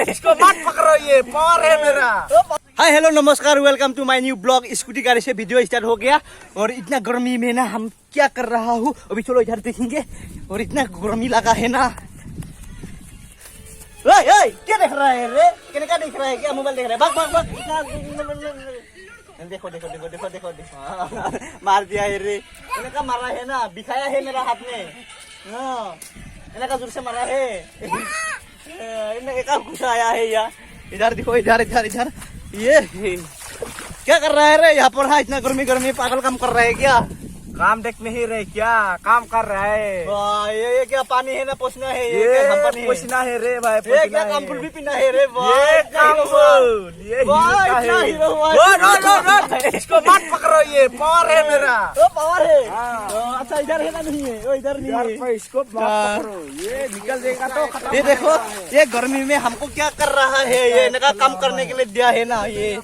इसको मत पकड़ो, ये पावर है मेरा। हाय हेलो नमस्कार, welcome to my new blog. Scooty गाड़ी से वीडियो स्टार्ट हो गया और इतना गर्मी में ना हम क्या कर रहा हूँ अभी चलो इधर देखेंगे। और इतना गर्मी लगा है ना। ओए क्या देख रहा है रे? क्या देख रहा है? क्या मोबाइल देख रहा है? भाग भाग भाग। देखो देखो देखो देखो देखो देखो मार दिया है रे। इनका मारा है ना, दिखाया है मेरा हाथ में। इनका जोर से मारा है। इनका गुस्सा आया है यार। इधर देखो, इधर इधर इधर। ये क्या कर रहा है रे यहाँ पर? हाँ, इतना गर्मी गर्मी पागल काम कर रहा है क्या? काम देख नहीं रहे क्या? काम कर रहा है। ये क्या पानी है ना, पोछना है? ये पोछना है रे भाई, ये क्या काम फुल भी पीना है रे? ये काम फुल, ये इसको मत पकड़ो, ये पावर है मेरा। पावर है। अच्छा इधर है ना? नहीं है, इधर नहीं है। इसको मत पकड़ो, ये निकल देगा तो खत्म। ये देखो, ये गर्मी में हमको क्या कर रहा है? ये इनका काम करने के लिए दिया है ना। ये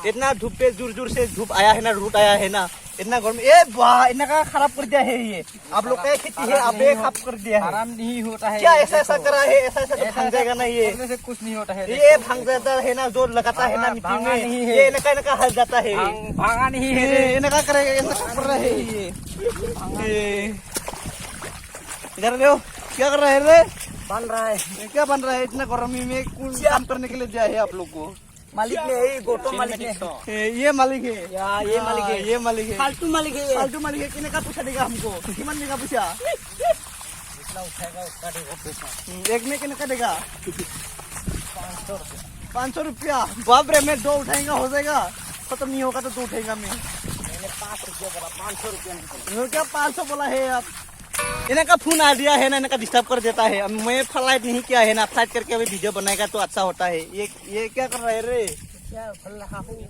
इतना धूप पे जोर जोर से धूप आया है ना, रूट आया है ना, इतना गर्मी। ए वाह, इनका खराब कर दिया है ये। आप लोग क्या खेती है, आप खराब कर दिया है। आराम नहीं होता है क्या ऐसा ऐसा करा है? ऐसा ऐसा तो भांग जाएगा ना ये। से कुछ नहीं होता है। ये भांग जाता है ना, जो लगाता है ना मिट्टी में, ये इनका इनका हल जाता है। भागा नहीं है, इनका करेगा, इनका कर रहा है ये। इधर देखो क्या कर रहा है रे? बन रहा है। क्या बन रहा है? इतना गर्मी में काम करने के लिए दिया है आप लोग को। मालिक ने, गौतम मालिक ने। ये मालिक है या ये मालिक है, ये मालिक है, फालतू मालिक है। फालतू मालिक है। किने का पूछा देगा हमको? किमान देगा पूछा? जितना उठाएगा उसका देगा पैसा। एक में किने का देगा? 500 रुपया। बाप रे, मैं 2 उठाएगा हो जाएगा। खत्म नहीं होगा तो 2 उठाएगा मैं। मैंने 5 रुपया बोला, 500 रुपया नहीं। क्या 500 बोला है आप? इनका फोन आ दिया है ना, इनका डिस्टर्ब कर देता है। मैं फ्लाइट नहीं किया है ना, फ्लाइट करके अभी वीडियो बनाएगा तो अच्छा होता है। ये क्या कर रहा है रे?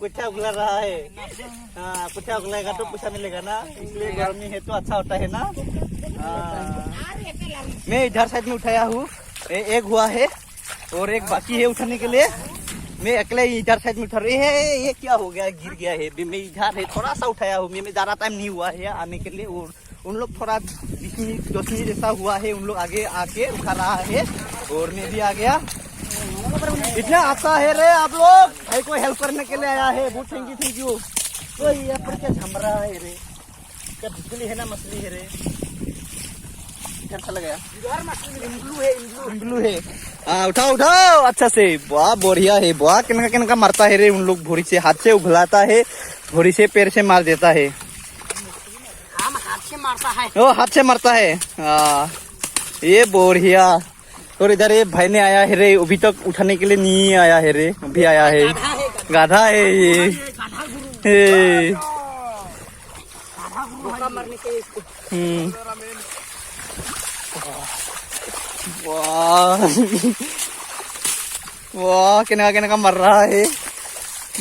कुछ उगला रहा है। हाँ, कुछ उगलेगा तो पैसा मिलेगा ना, इसलिए गर्मी है तो अच्छा होता है ना। मैं इधर साइड में उठाया हूँ, एक हुआ है और एक बाकी है उठाने के लिए। मैं अकेले इधर साइड में उठा रही है। ये क्या हो गया? गिर गया है। मैं इधर है, थोड़ा सा उठाया हूँ। मैं ज्यादा टाइम नहीं हुआ है आने के लिए। और उन लोग थोड़ा 20 मिनट 10 मिनट ऐसा हुआ है, उन लोग आगे आके उठा रहा है और मैं भी आ गया। इतना अच्छा है रे आप लोग, भाई को हेल्प करने के लिए आया है। बहुत थैंक यू। तो यहाँ पर क्या झम रहा है रे? क्या बिजली है ना, मछली है रे? कैसा लगा? इम्ब्लू है। हाँ, उठाओ उठाओ अच्छा से। वाह बढ़िया है। वाह, किनका किनका मारता है रे उन लोग? भोरी से, हाथ से उगलाता है, भोरी से पैर से मार देता है। मारता है, ओ हाथ से मारता है। ये बढ़िया। और इधर ये भाई ने आया है रे, अभी तक उठाने के लिए नहीं आया है रे, अभी आया है। गाधा है ये। वाह वाह, किनका किनका मर रहा है।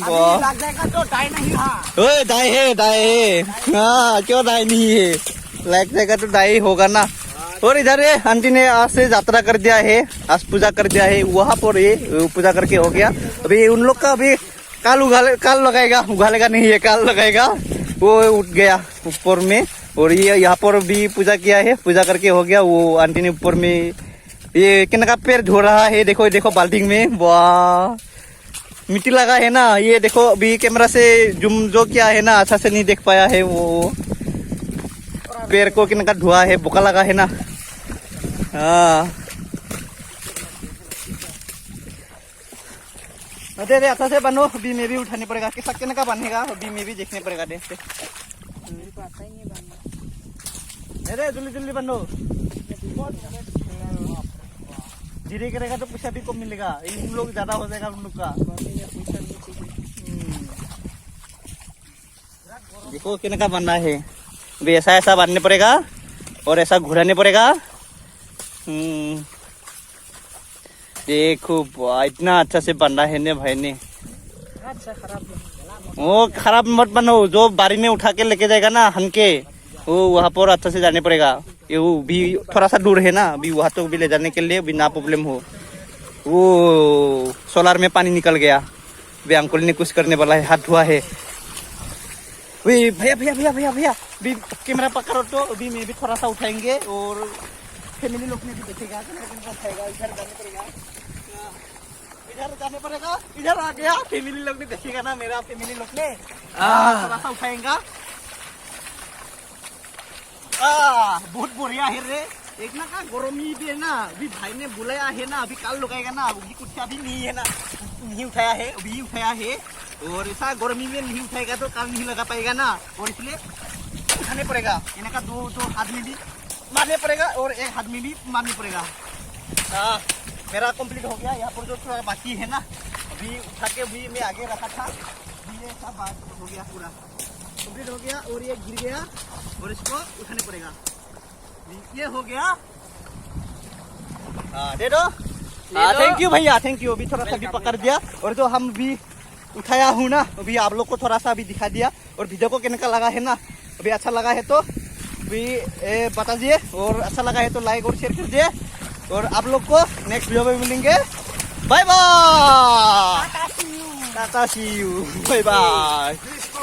लग जाएगा तो दाई नहीं। ओए दाई है, दाई है। हाँ, क्यों दाई नहीं है? लग जाएगा तो दाई होगा ना। और इधर ये आंटी ने आज से यात्रा कर दिया है, आज पूजा कर दिया है वहाँ पर। ये पूजा करके हो गया। अभी उन लोग का अभी काल लगाएगा, उगालेगा नहीं है, काल लगाएगा। वो उठ गया ऊपर में। और ये यहाँ पर भी पूजा किया है, पूजा करके हो गया। वो आंटी ने ऊपर में ये किनका पैर धो रहा है। देखो देखो बाल्टी में। वाह, मिट्टी लगा है ना। ये देखो अभी कैमरा से जूम जो किया है ना, अच्छा से नहीं देख पाया है। वो पैर को किनका धुआ है, बोका लगा है ना। हाँ, अरे अच्छा से बनो। अभी मैं भी उठाने पड़ेगा। किसा किनका बनेगा अभी मैं भी देखने पड़ेगा। देखते अरे जल्दी जल्दी बनो। धीरे करेगा तो पैसा भी कम मिलेगा। इन लोग ज्यादा हो जाएगा उन लोग का। देखो किनका बनना है। अभी ऐसा ऐसा बांधने पड़ेगा और ऐसा घुराने पड़ेगा। देखो इतना अच्छा से बना है ने भाई ने। अच्छा खराब वो खराब मत बनो। जो बारी में उठा के लेके जाएगा ना हनके, वो वहाँ पर अच्छा से जाने पड़ेगा। ये वो भी थोड़ा सा दूर है ना, अभी वहाँ तो भी ले जाने के लिए बिना प्रॉब्लम हो। वो सोलर में पानी निकल गया। वे अंकुल ने कुछ करने वाला है, हाथ धुआ है। भैया भैया भैया भैया भैया, कैमरा पकड़ो तो अभी मैं भी थोड़ा सा उठाएंगे और फैमिली लोग ने भी देखेगा कितना खाएगा, इधर जाने पड़ेगा, इधर जाने पड़ेगा, इधर आ गया फैमिली लोग ने देखेगा ना, मेरा फैमिली लोग ने थोड़ा सा उठाएगा। बहुत बढ़िया है रे। एक ना का गरमी भी है ना, अभी भाई ने बुलाया है ना, अभी कल लगाएगा ना, अभी कुछ अभी नहीं है ना, नहीं उठाया है, अभी उठाया है। और ऐसा गर्मी में नहीं उठाएगा तो कल नहीं लगा पाएगा ना, और इसलिए उठाने पड़ेगा। इन्हें का दो हाथ में भी मारने पड़ेगा और एक हाथ में भी मारने पड़ेगा। मेरा कंप्लीट हो गया। यहाँ पर जो थोड़ा बाकी है ना, अभी उठा के अभी मैं आगे रखा था, अभी ये सब बात हो गया, पूरा कंप्लीट हो गया। और ये गिर गया और इसको उठाने पड़ेगा। ये हो गया। दे दो। थैंक यू भैया, थैंक यू। अभी थोड़ा सा भी पकड़ दिया, और जो हम भी उठाया हूँ ना, अभी आप लोग को थोड़ा सा भी दिखा दिया। और वीडियो को कैसा लगा है ना, अभी अच्छा लगा है तो अभी बता दिए, और अच्छा लगा है तो लाइक और शेयर कर दिए। और आप लोग को नेक्स्ट वीडियो में मिलेंगे। Bye bye, tata see you, bye bye.